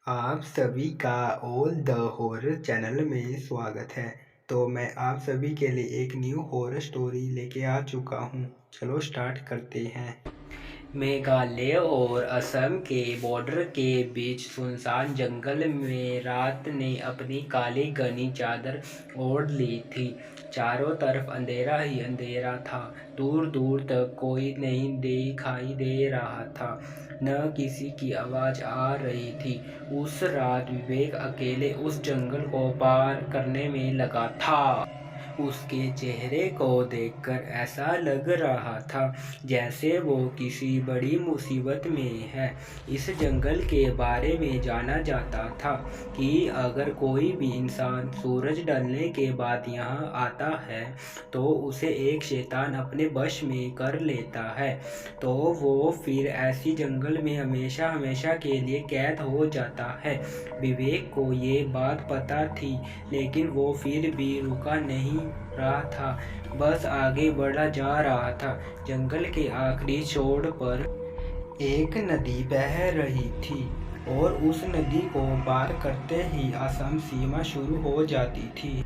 आप सभी का ऑल द हॉरर चैनल में स्वागत है। तो मैं आप सभी के लिए एक न्यू हॉरर स्टोरी लेके आ चुका हूँ। चलो स्टार्ट करते हैं। मेघालय और असम के बॉर्डर के बीच सुनसान जंगल में रात ने अपनी काली घनी चादर ओढ़ ली थी। चारों तरफ अंधेरा ही अंधेरा था। दूर दूर तक कोई नहीं दिखाई दे रहा था, न किसी की आवाज़ आ रही थी। उस रात विवेक अकेले उस जंगल को पार करने में लगा था। उसके चेहरे को देखकर ऐसा लग रहा था जैसे वो किसी बड़ी मुसीबत में है। इस जंगल के बारे में जाना जाता था कि अगर कोई भी इंसान सूरज ढलने के बाद यहाँ आता है तो उसे एक शैतान अपने वश में कर लेता है, तो वो फिर ऐसी जंगल में हमेशा हमेशा के लिए कैद हो जाता है। विवेक को ये बात पता थी, लेकिन वो फिर भी रुका नहीं रहा था, बस आगे बढ़ा जा रहा था। जंगल के आखिरी छोर पर एक नदी बह रही थी और उस नदी को पार करते ही असम सीमा शुरू हो जाती थी।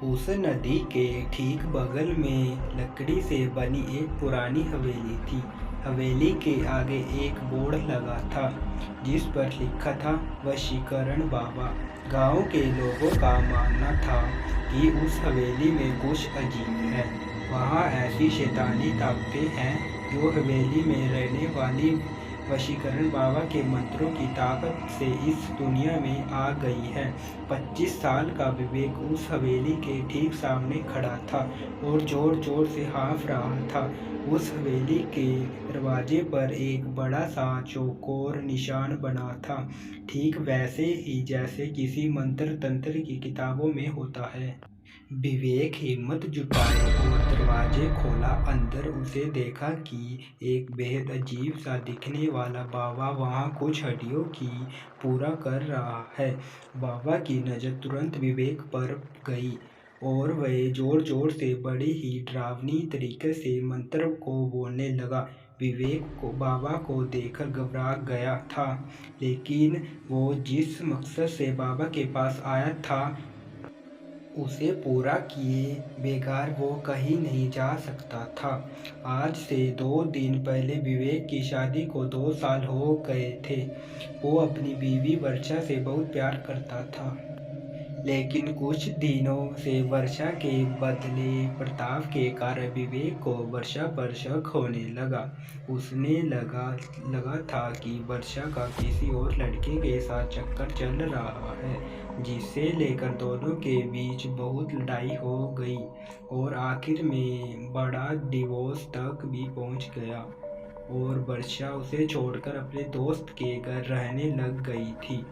उस नदी के ठीक बगल में लकड़ी से बनी एक पुरानी हवेली थी। हवेली के आगे एक बोर्ड लगा था जिस पर लिखा था वशीकरण बाबा। गांव के लोगों का मानना था कि उस हवेली में कुछ अजीब है। वहां ऐसी शैतानी ताकतें हैं जो हवेली में रहने वाली वशीकरण बाबा के मंत्रों की ताकत से इस दुनिया में आ गई है। 25 साल का विवेक उस हवेली के ठीक सामने खड़ा था और जोर जोर से हाँफ रहा था। उस हवेली के दरवाजे पर एक बड़ा सा चौकोर निशान बना था, ठीक वैसे ही जैसे किसी मंत्र तंत्र की किताबों में होता है। विवेक हिम्मत जुटाए और दरवाजे खोला। अंदर उसे देखा कि एक बेहद अजीब सा दिखने वाला बाबा वहाँ कुछ हड्डियों की पूरा कर रहा है। बाबा की नज़र तुरंत विवेक पर गई और वह जोर जोर से बड़ी ही डरावनी तरीके से मंत्र को बोलने लगा। विवेक को बाबा को देखकर घबरा गया था, लेकिन वो जिस मकसद से बाबा के पास आया था उसे पूरा किए बेगार वो कहीं नहीं जा सकता था। आज से 2 दिन पहले विवेक की शादी को 2 साल हो गए थे। वो अपनी बीवी वर्षा से बहुत प्यार करता था, लेकिन कुछ दिनों से वर्षा के बदले प्रताप के कारण विवेक को वर्षा पर शक होने लगा। उसने लगा था कि वर्षा का किसी और लड़के के साथ चक्कर चल रहा है, जिसे लेकर दोनों के बीच बहुत लड़ाई हो गई और आखिर में बड़ा डिवोर्स तक भी पहुंच गया और वर्षा उसे छोड़कर अपने दोस्त के घर रहने लग गई थी।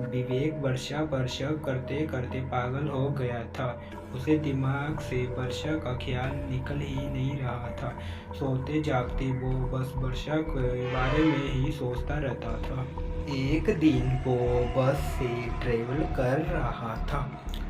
विवेक वर्षा पर शक करते करते पागल हो गया था। उसे दिमाग से वर्षा का ख्याल निकल ही नहीं रहा था। सोते जागते वो बस वर्षा के बारे में ही सोचता रहता था। एक दिन वो बस से ट्रेवल कर रहा था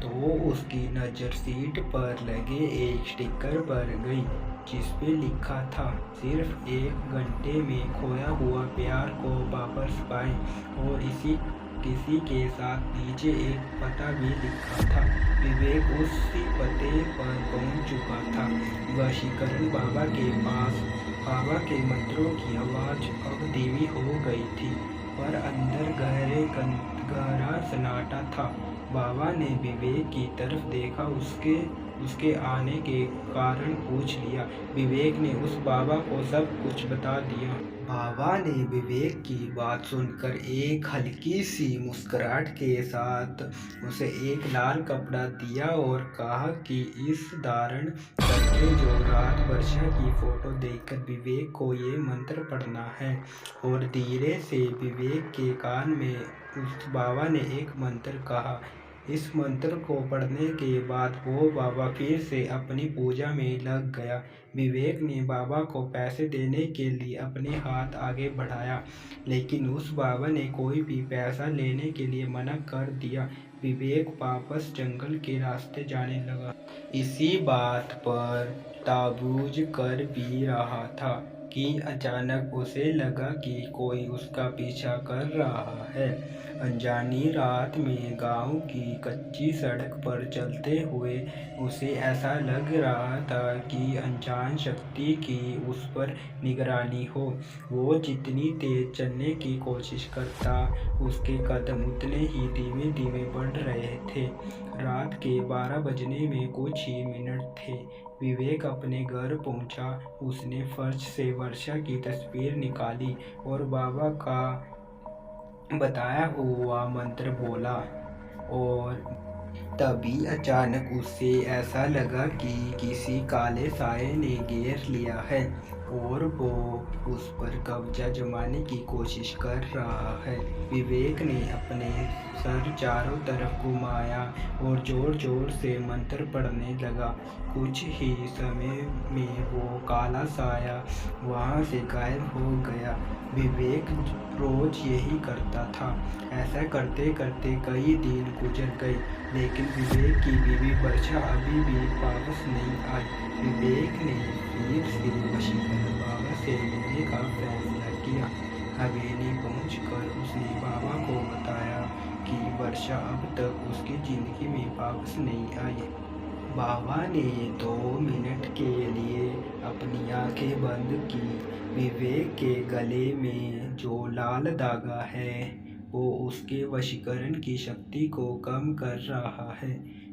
तो उसकी नज़र सीट पर लगे एक स्टिकर पर गई जिस पे लिखा था, सिर्फ 1 घंटे में खोया हुआ प्यार को वापस पाएं। और इसी किसी के साथ नीचे एक पता भी लिखा था। विवेक उसी पते पर पहुंच चुका था, वशीकरण बाबा के पास। बाबा के मंत्रों की आवाज़ अब धीमी हो गई थी, पर अंदर गहरा सन्नाटा था। बाबा ने विवेक की तरफ देखा, उसके आने के कारण पूछ लिया। विवेक ने उस बाबा को सब कुछ बता दिया। बाबा ने विवेक की बात सुनकर एक हल्की सी मुस्कुराहट के साथ उसे एक लाल कपड़ा दिया और कहा कि इस धारण करके जो रात वर्षा की फोटो देखकर विवेक को ये मंत्र पढ़ना है। और धीरे से विवेक के कान में उस बाबा ने एक मंत्र कहा। इस मंत्र को पढ़ने के बाद वो बाबा फिर से अपनी पूजा में लग गया। विवेक ने बाबा को पैसे देने के लिए अपने हाथ आगे बढ़ाया, लेकिन उस बाबा ने कोई भी पैसा लेने के लिए मना कर दिया। विवेक वापस जंगल के रास्ते जाने लगा। इसी बात पर ताबूज कर भी रहा था कि अचानक उसे लगा कि कोई उसका पीछा कर रहा है। अनजानी रात में गांव की कच्ची सड़क पर चलते हुए उसे ऐसा लग रहा था कि अनजान शक्ति की उस पर निगरानी हो। वो जितनी तेज चलने की कोशिश करता, उसके कदम उतने ही धीमे धीमे बढ़ रहे थे। रात के 12 बजने में कुछ ही मिनट थे। विवेक अपने घर पहुंचा। उसने फर्श से वर्षा की तस्वीर निकाली और बाबा का बताया हुआ मंत्र बोला, और तभी अचानक उसे ऐसा लगा कि किसी काले साये ने घेर लिया है और वो उस पर कब्जा जमाने की कोशिश कर रहा है। विवेक ने अपने सर चारों तरफ घुमाया और जोर जोर से मंत्र पढ़ने लगा। कुछ ही समय में वो काला साया वहाँ से गायब हो गया। विवेक रोज यही करता था। ऐसा करते करते कई दिन गुजर गए, लेकिन विवेक की बीवी वर्षा अभी भी वापस नहीं आई। विवेक ने फिर से वशीकरण बाबा से मिलने का फैसला किया। हवेली पहुंचकर उसने बाबा को बताया कि वर्षा अब तक उसकी जिंदगी में वापस नहीं आई। बाबा ने 2 मिनट के लिए अपनी आंखें बंद की। विवेक के गले में जो लाल धागा है वो उसके वशीकरण की शक्ति को कम कर रहा है।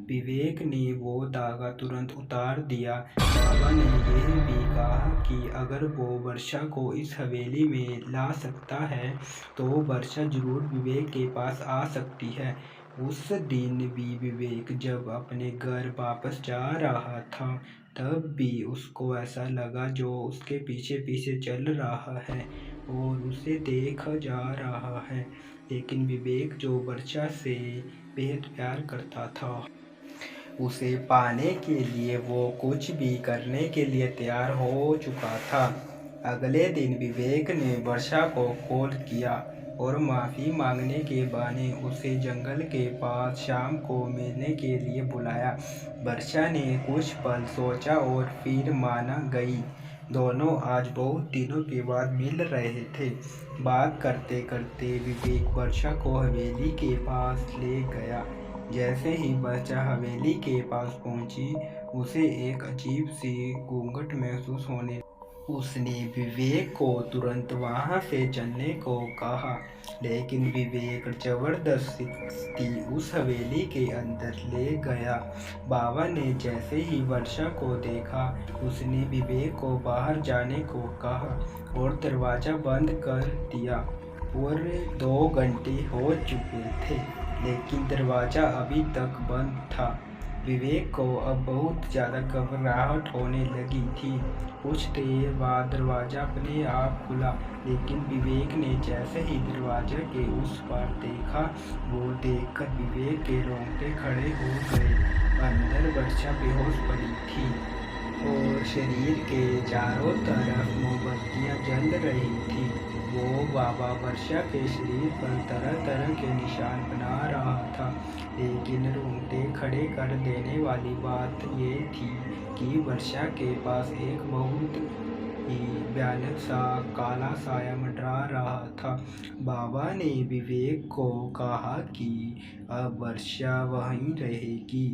विवेक ने वो धागा तुरंत उतार दिया। बाबा ने यह भी कहा कि अगर वो वर्षा को इस हवेली में ला सकता है तो वर्षा जरूर विवेक के पास आ सकती है। उस दिन भी विवेक जब अपने घर वापस जा रहा था, तब भी उसको ऐसा लगा जो उसके पीछे पीछे चल रहा है और उसे देखा जा रहा है। लेकिन विवेक जो वर्षा से बेहद प्यार करता था, उसे पाने के लिए वो कुछ भी करने के लिए तैयार हो चुका था। अगले दिन विवेक ने वर्षा को कॉल किया और माफ़ी मांगने के बहाने उसे जंगल के पास शाम को मिलने के लिए बुलाया। वर्षा ने कुछ पल सोचा और फिर माना गई। दोनों आज बहुत दिनों के बाद मिल रहे थे। बात करते करते विवेक वर्षा को हवेली के पास ले गया। जैसे ही वर्षा हवेली के पास पहुंची, उसे एक अजीब सी घूंघट महसूस होने। उसने विवेक को तुरंत वहां से चलने को कहा, लेकिन विवेक जबरदस्ती उस हवेली के अंदर ले गया। बाबा ने जैसे ही वर्षा को देखा, उसने विवेक को बाहर जाने को कहा और दरवाज़ा बंद कर दिया। पूरे 2 घंटे हो चुके थे, लेकिन दरवाज़ा अभी तक बंद था। विवेक को अब बहुत ज़्यादा घबराहट होने लगी थी। कुछ देर बाद दरवाज़ा अपने आप खुला, लेकिन विवेक ने जैसे ही दरवाज़े के उस पार देखा, वो देखकर विवेक के रोंगटे खड़े हो गए। अंदर वर्षा बेहोश पड़ी थी और शरीर के चारों तरफ मोमबत्तियाँ जल रही थी। वो बाबा वर्षा के शरीर पर तरह तरह के निशान बना रहा था, लेकिन रोंगटे खड़े कर देने वाली बात ये थी कि वर्षा के पास एक बहुत ही भयानक सा काला साया मंडरा रहा था। बाबा ने विवेक को कहा कि अब वर्षा वहीं रहेगी,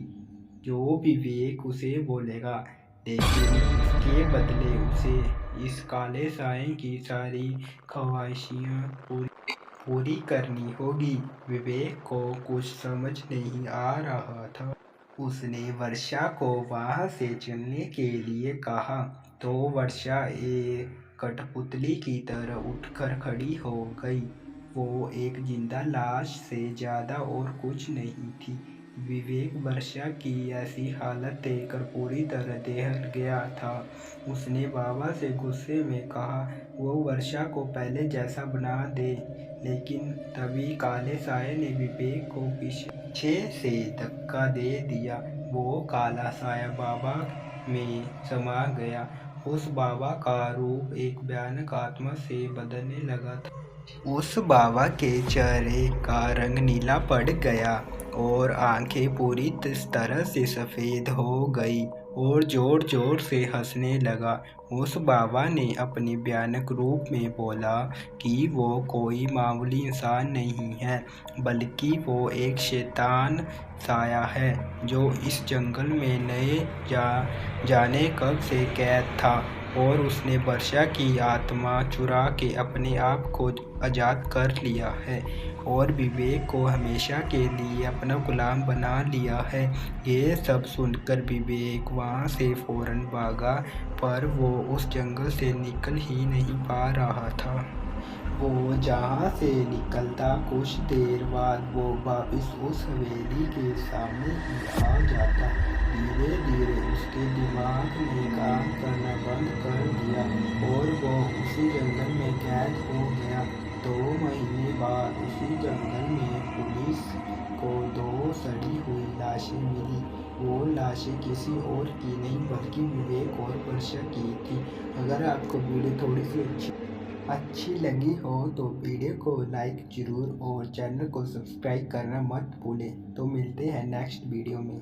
जो विवेक उसे बोलेगा, लेकिन इसके बदले उसे इस काले साए की सारी ख्वाहिशें पूरी करनी होगी। विवेक को कुछ समझ नहीं आ रहा था। उसने वर्षा को वहाँ से चलने के लिए कहा तो वर्षा एक कठपुतली की तरह उठकर खड़ी हो गई। वो एक जिंदा लाश से ज़्यादा और कुछ नहीं थी। विवेक वर्षा की ऐसी हालत देखकर पूरी तरह दहल गया था। उसने बाबा से गुस्से में कहा वो वर्षा को पहले जैसा बना दे, लेकिन तभी काले साये ने विवेक को पीछे से धक्का दे दिया। वो काला साया बाबा में समा गया। उस बाबा का रूप एक भयानक आत्मा से बदलने लगा था। उस बाबा के चेहरे का रंग नीला पड़ गया और आंखें पूरी तरह से सफ़ेद हो गई। और ज़ोर ज़ोर से हंसने लगा। उस बाबा ने अपने भयानक रूप में बोला कि वो कोई मामूली इंसान नहीं है, बल्कि वो एक शैतान साया है जो इस जंगल में जाने कब से कैद था, और उसने वर्षा की आत्मा चुरा के अपने आप को आज़ाद कर लिया है और विवेक को हमेशा के लिए अपना गुलाम बना लिया है। ये सब सुनकर विवेक वहाँ से फौरन भागा, पर वो उस जंगल से निकल ही नहीं पा रहा था। वो जहाँ से निकलता कुछ देर बाद वो वापस उस हवेली के सामने ही आ जाता। धीरे धीरे उसके दिमाग ने काम करना बंद कर दिया और वो उसी जंगल में कैद हो गया। 2 महीने बाद उसी जंगल में पुलिस को 2 सड़ी हुई लाशें मिली। वो लाशें किसी और की नहीं बल्कि विवेक और वर्षा की थी। अगर आपको वीडियो थोड़ी सी अच्छी लगी हो तो वीडियो को लाइक ज़रूर और चैनल को सब्सक्राइब करना मत भूलें। तो मिलते हैं नेक्स्ट वीडियो में।